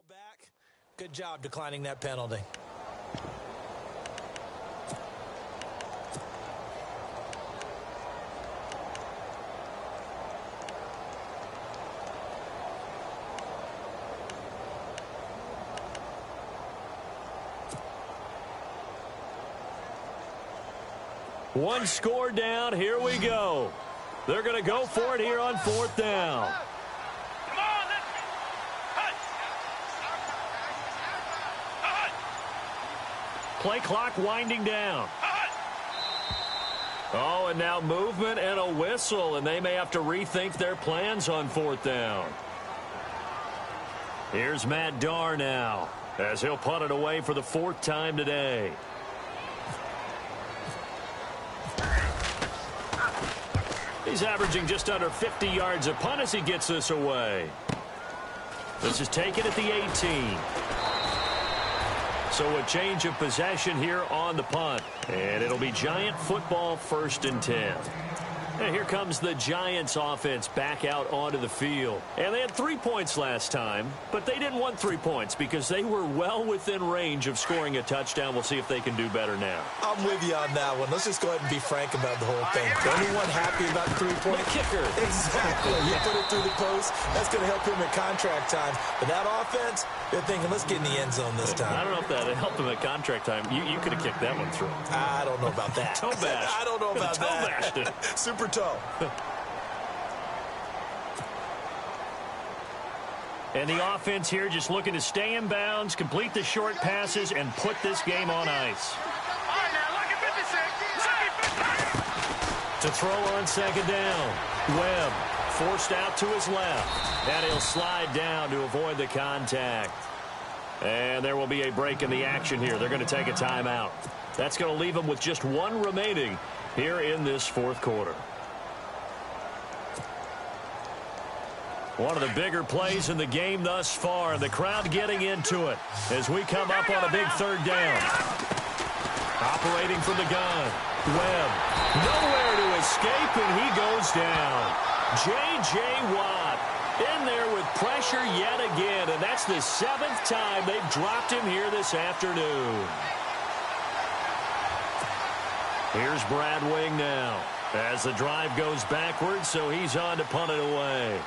Back. Good job declining that penalty. One score down. Here we go. They're going to go for it here on 4th down. Come on, let's Play clock winding down. Oh, and now movement and a whistle, and they may have to rethink their plans on 4th down. Here's Matt Darr now, as he'll punt it away for the 4th time today. He's averaging just under 50 yards a punt as he gets this away. This is taken at the 18. So a change of possession here on the punt. And it'll be Giant football, 1st and 10. And here comes the Giants offense back out onto the field. And they had 3 points last time, but they didn't want 3 points because they were well within range of scoring a touchdown. We'll see if they can do better now. I'm with you on that one. Let's just go ahead and be frank about the whole thing. Anyone happy about the 3-point kicker? Exactly. You put it through the post. That's going to help him at contract time. But that offense, they're thinking, let's get in the end zone this time. I don't know if that helped him at contract time. You could have kicked that one through. I don't know about that. Toe bash. I don't know about toe that. Bashed it. Super toe. And the offense here just looking to stay in bounds, complete the short passes, and put this game on ice. All right, now, look at 56. To throw on second down. Webb forced out to his left. And he'll slide down to avoid the contact. And there will be a break in the action here. They're going to take a timeout. That's going to leave them with just 1 remaining here in this 4th quarter. One of the bigger plays in the game thus far, and the crowd getting into it as we come up on a big 3rd down. Operating from the gun, Webb, nowhere to escape, and he goes down. J.J. Watt In there with pressure yet again, and that's the 7th time they've dropped him here this afternoon. Here's Brad Wing now as the drive goes backwards, so he's on to punt it away.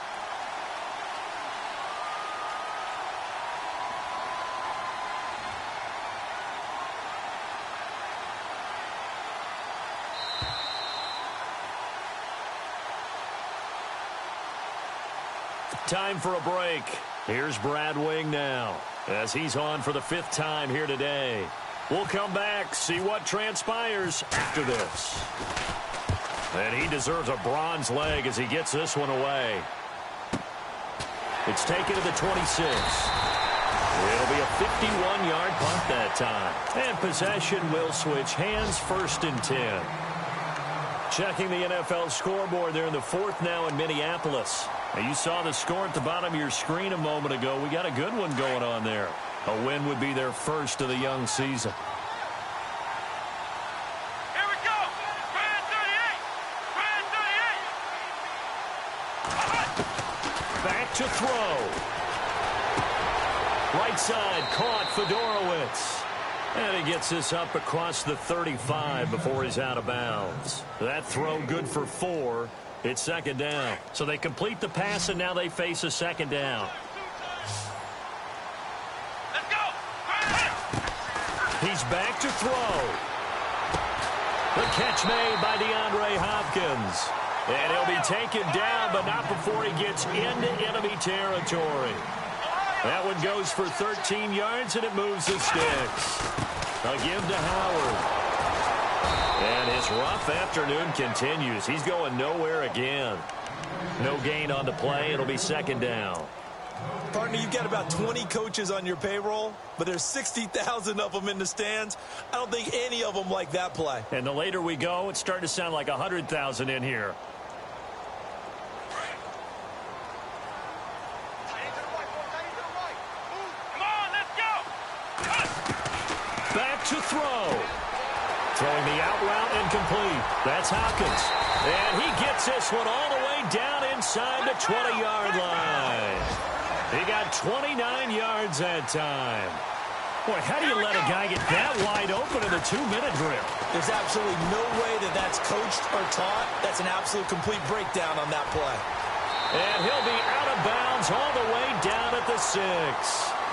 Time for a break. Here's Brad Wing now as he's on for the 5th time here today. We'll come back, see what transpires after this. And he deserves a bronze leg as he gets this one away. It's taken to the 26. It'll be a 51-yard punt that time. And possession will switch hands, 1st and 10. Checking the NFL scoreboard there in the 4th now in Minneapolis. Now you saw the score at the bottom of your screen a moment ago. We got a good one going on there. A win would be their 1st of the young season. Here we go. Brand 38. Brand 38. Back to throw. Right side caught Fedorowicz. And he gets this up across the 35 before he's out of bounds. That throw good for 4. It's 2nd down. So they complete the pass, and now they face a 2nd down. Let's go. He's back to throw. The catch made by DeAndre Hopkins. And he'll be taken down, but not before he gets into enemy territory. That one goes for 13 yards, and it moves the sticks. A give to Howard. And his rough afternoon continues. He's going nowhere again. No gain on the play. It'll be 2nd down. Partner, you've got about 20 coaches on your payroll, but there's 60,000 of them in the stands. I don't think any of them like that play. And the later we go, it's starting to sound like 100,000 in here. Come on, let's go. Back to throw. Throwing the out route incomplete. That's Hopkins. And he gets this one all the way down inside the 20-yard line. He got 29 yards that time. Boy, how do you let a guy get that wide open in a 2-minute drill? There's absolutely no way that that's coached or taught. That's an absolute complete breakdown on that play. And he'll be out of bounds all the way down at the 6.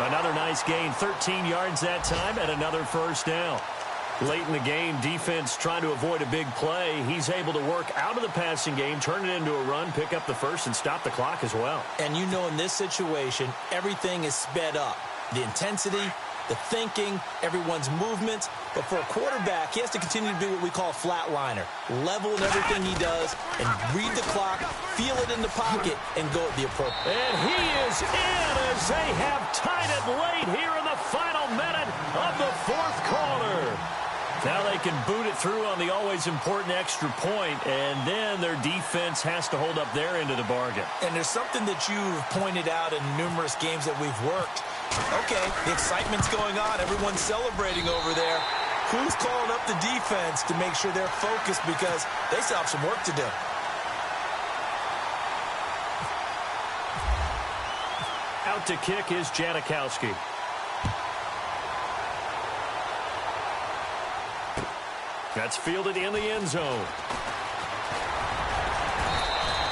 Another nice gain, 13 yards that time, and another 1st down. Late in the game, defense trying to avoid a big play. He's able to work out of the passing game, turn it into a run, pick up the 1st, and stop the clock as well. And you know in this situation, everything is sped up. The intensity, the thinking, everyone's movements. But for a quarterback, he has to continue to do what we call a flatliner. Level in everything he does and read the clock, feel it in the pocket, and go at the appropriate. And he is in as they have tied it late here in the final minute of the 4th quarter. Now they can boot it through on the always important extra point, and then their defense has to hold up their end of the bargain. And there's something that you've pointed out in numerous games that we've worked. Okay, the excitement's going on. Everyone's celebrating over there. Who's calling up the defense to make sure they're focused because they still have some work to do? Out to kick is Janikowski. That's fielded in the end zone.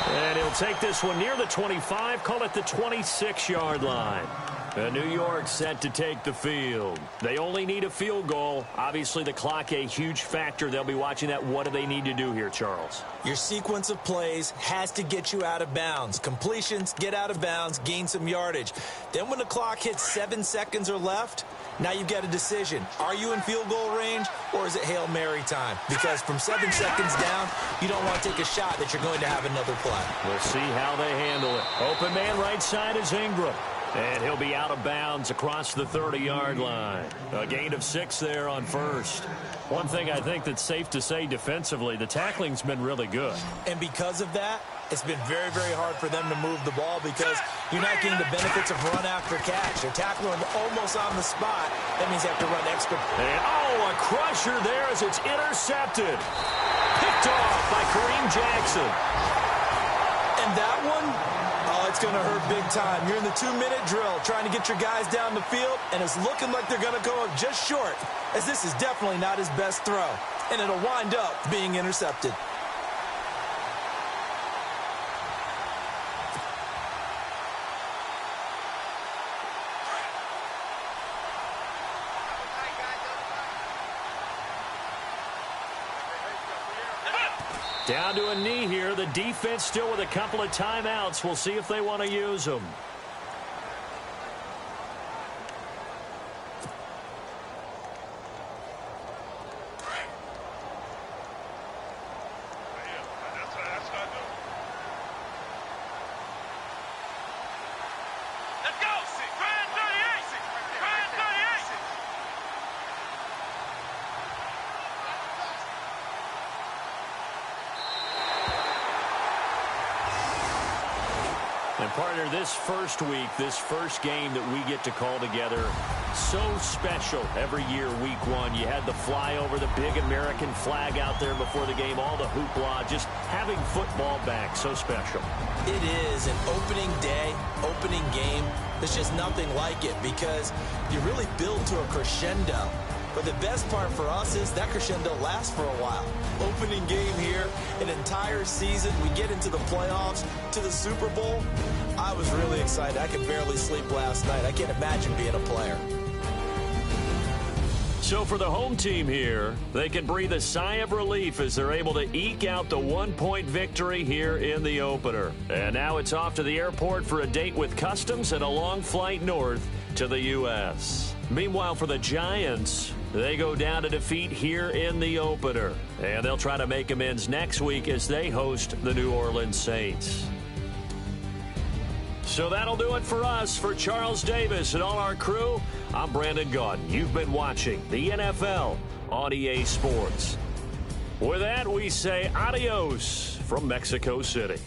And he'll take this one near the 25, call it the 26-yard line. New York set to take the field. They only need a field goal. Obviously, the clock a huge factor. They'll be watching that. What do they need to do here, Charles? Your sequence of plays has to get you out of bounds. Completions, get out of bounds, gain some yardage. Then when the clock hits 7 seconds or left, now you've got a decision. Are you in field goal range or is it Hail Mary time? Because from 7 seconds down, you don't want to take a shot that you're going to have another play. We'll see how they handle it. Open man right side is Ingram. And he'll be out of bounds across the 30-yard line. A gain of 6 there on 1st. One thing I think that's safe to say defensively, the tackling's been really good. And because of that, it's been very, very hard for them to move the ball because you're not getting the benefits of run after catch. They're tackling almost on the spot. That means they have to run extra. And, a crusher there as it's intercepted. Picked off by Kareem Jackson. And that one, it's going to hurt big time. You're in the 2-minute drill trying to get your guys down the field, and it's looking like they're going to go up just short, as this is definitely not his best throw, and it'll wind up being intercepted. Down to a knee here. The defense still with a couple of timeouts. We'll see if they want to use them. Let's go. Grand 38. Grand 38. And partner, this first week, this first game that we get to call together, so special every year, week one. You had the flyover, the big American flag out there before the game, all the hoopla, just having football back, so special. It is an opening day, opening game. There's just nothing like it because you really build to a crescendo. But the best part for us is that crescendo lasts for a while. Opening game here, an entire season. We get into the playoffs, to the Super Bowl. I was really excited. I could barely sleep last night. I can't imagine being a player. So for the home team here, they can breathe a sigh of relief as they're able to eke out the 1-point victory here in the opener. And now it's off to the airport for a date with Customs and a long flight north to the U.S. Meanwhile, for the Giants, they go down to defeat here in the opener. And they'll try to make amends next week as they host the New Orleans Saints. So that'll do it for us. For Charles Davis and all our crew, I'm Brandon Gaudin. You've been watching the NFL on EA Sports. With that, we say adios from Mexico City.